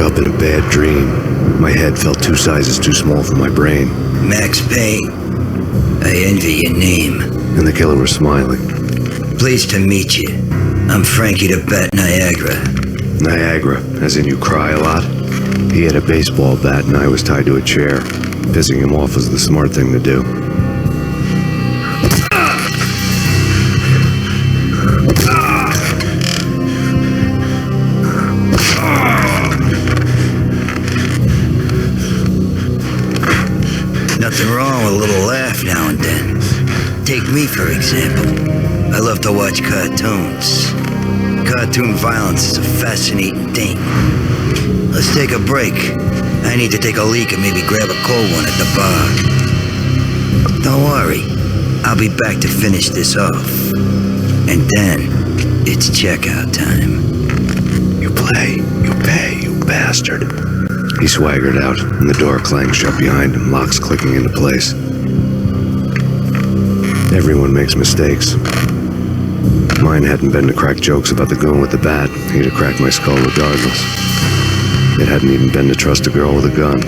up in a bad dream. My head felt 2 sizes too small for my brain. Max Payne. I envy your name. And the killer was smiling. Pleased to meet you. I'm Frankie the Bat Niagara. Niagara, as in you cry a lot? He had a baseball bat and I was tied to a chair. Pissing him off was the smart thing to do. Nothing wrong with a little laugh now and then. Take me, for example. I love to watch cartoons. Cartoon violence is a fascinating thing. Let's take a break. I need to take a leak and maybe grab a cold one at the bar. Don't worry. I'll be back to finish this off. And then, it's checkout time. You play, you pay, you bastard. He swaggered out, and the door clanged shut behind him, locks clicking into place. Everyone makes mistakes. Mine hadn't been to crack jokes about the goon with the bat. He'd have cracked my skull regardless. It hadn't even been to trust a girl with a gun.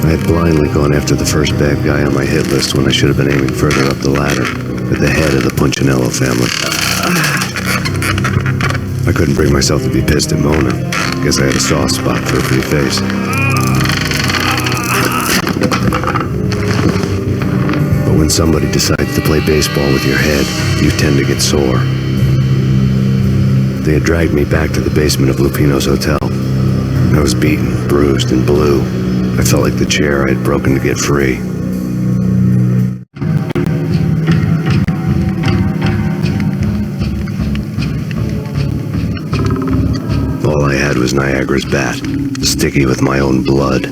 I had blindly gone after the first bad guy on my hit list when I should have been aiming further up the ladder, at the head of the Punchinello family. I couldn't bring myself to be pissed at Mona. Guess I had a soft spot for a pretty face. But when somebody decides to play baseball with your head, you tend to get sore. They had dragged me back to the basement of Lupino's hotel. I was beaten, bruised, and blue. I felt like the chair I had broken to get free. All I had was Niagara's bat, sticky with my own blood.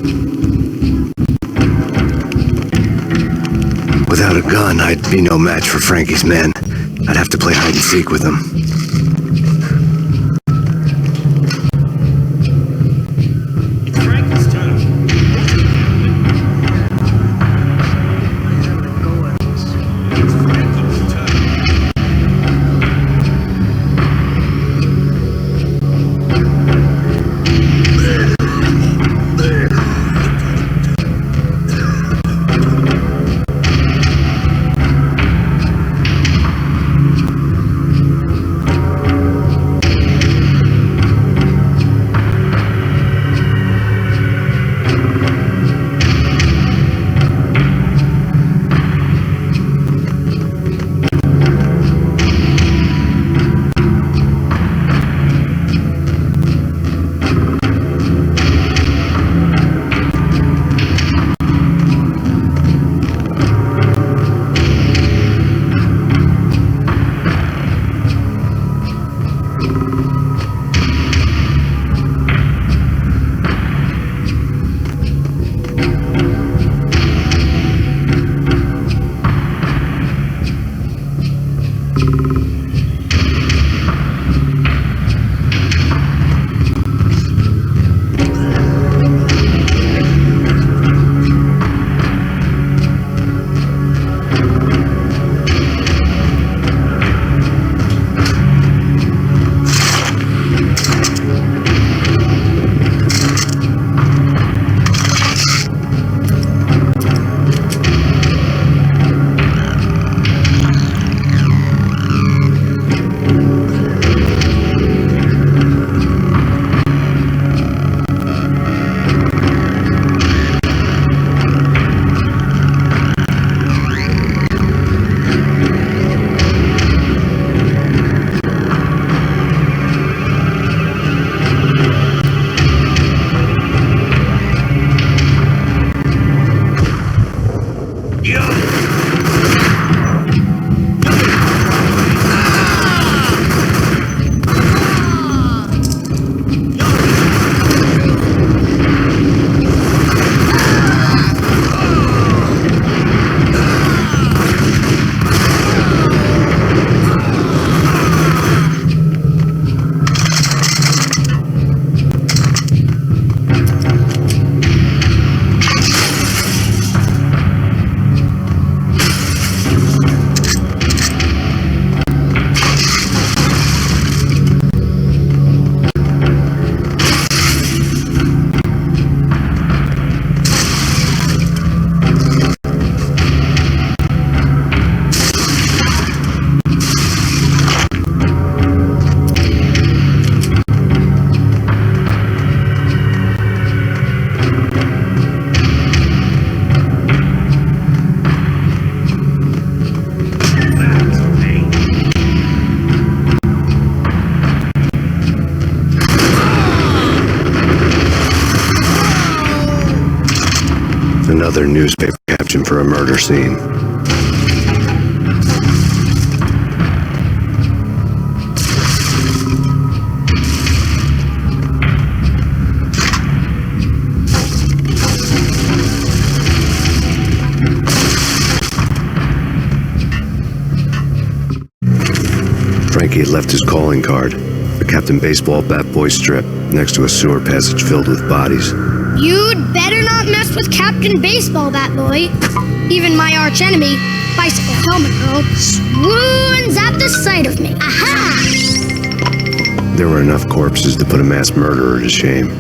Without a gun, I'd be no match for Frankie's men. I'd have to play hide and seek with them. another newspaper caption for a murder scene. Frankie had left his calling card, a Captain Baseball bat boy strip, next to a sewer passage filled with bodies. You'd better not mess with Captain Baseball Bat Boy. Even my archenemy, Bicycle Helmet Girl, swoons at the sight of me. Aha! There were enough corpses to put a mass murderer to shame.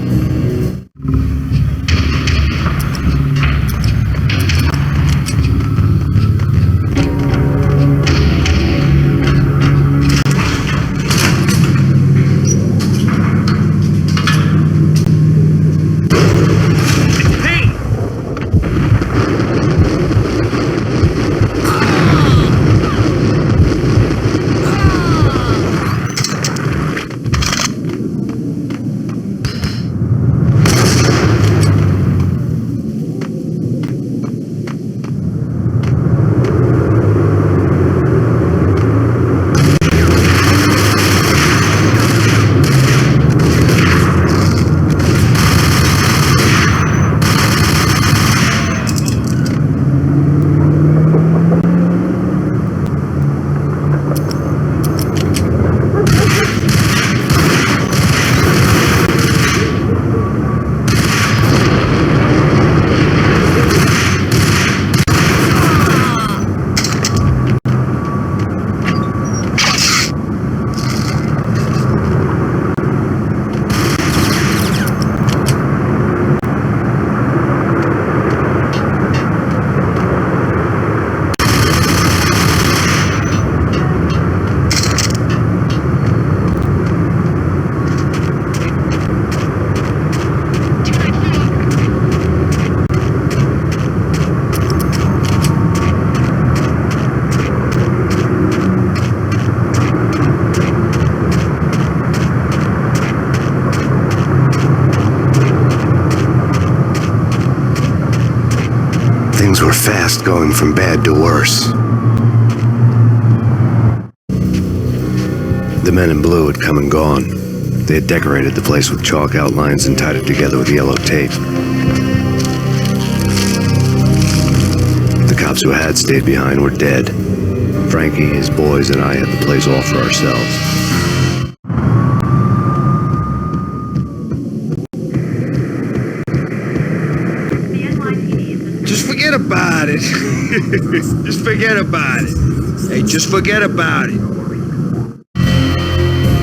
Things were fast going from bad to worse. The men in blue had come and gone. They had decorated the place with chalk outlines and tied it together with yellow tape. The cops who had stayed behind were dead. Frankie, his boys, and I had the place all for ourselves. Just forget about it. Just forget about it. Hey, just forget about it.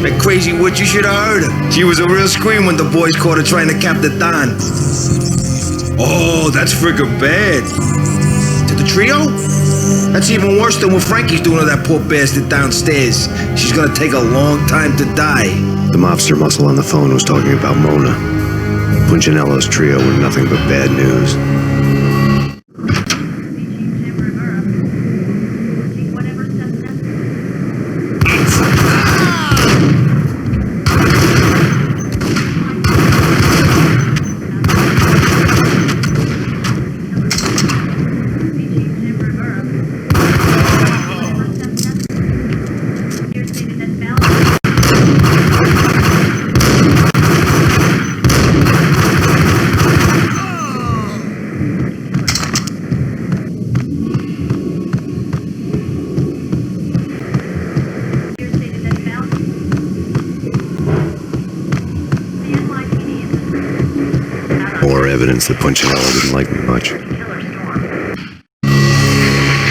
That crazy witch, you should have heard her. She was a real scream when the boys caught her trying to cap the Don. Oh, that's friggin' bad. To the trio? That's even worse than what Frankie's doing to that poor bastard downstairs. She's gonna take a long time to die. The mobster muscle on the phone was talking about Mona. Punchinello's trio were nothing but bad news. More evidence that Punchinello didn't like me much.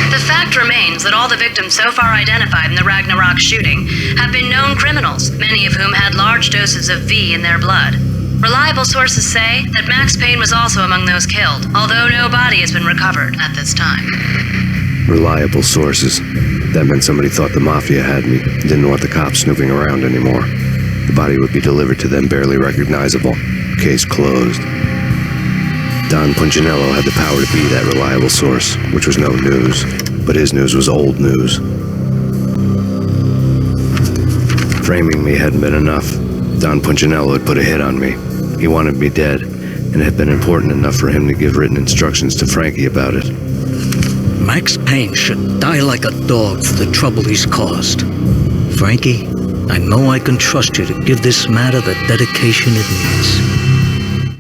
The fact remains that all the victims so far identified in the Ragnarok shooting have been known criminals, many of whom had large doses of V in their blood. Reliable sources say that Max Payne was also among those killed, although no body has been recovered at this time. Reliable sources. That meant somebody thought the Mafia had me, didn't want the cops snooping around anymore. The body would be delivered to them barely recognizable. Case closed. Don Punchinello had the power to be that reliable source, which was no news, but his news was old news. Framing me hadn't been enough. Don Punchinello had put a hit on me. He wanted me dead, and it had been important enough for him to give written instructions to Frankie about it. Max Payne should die like a dog for the trouble he's caused. Frankie, I know I can trust you to give this matter the dedication it needs.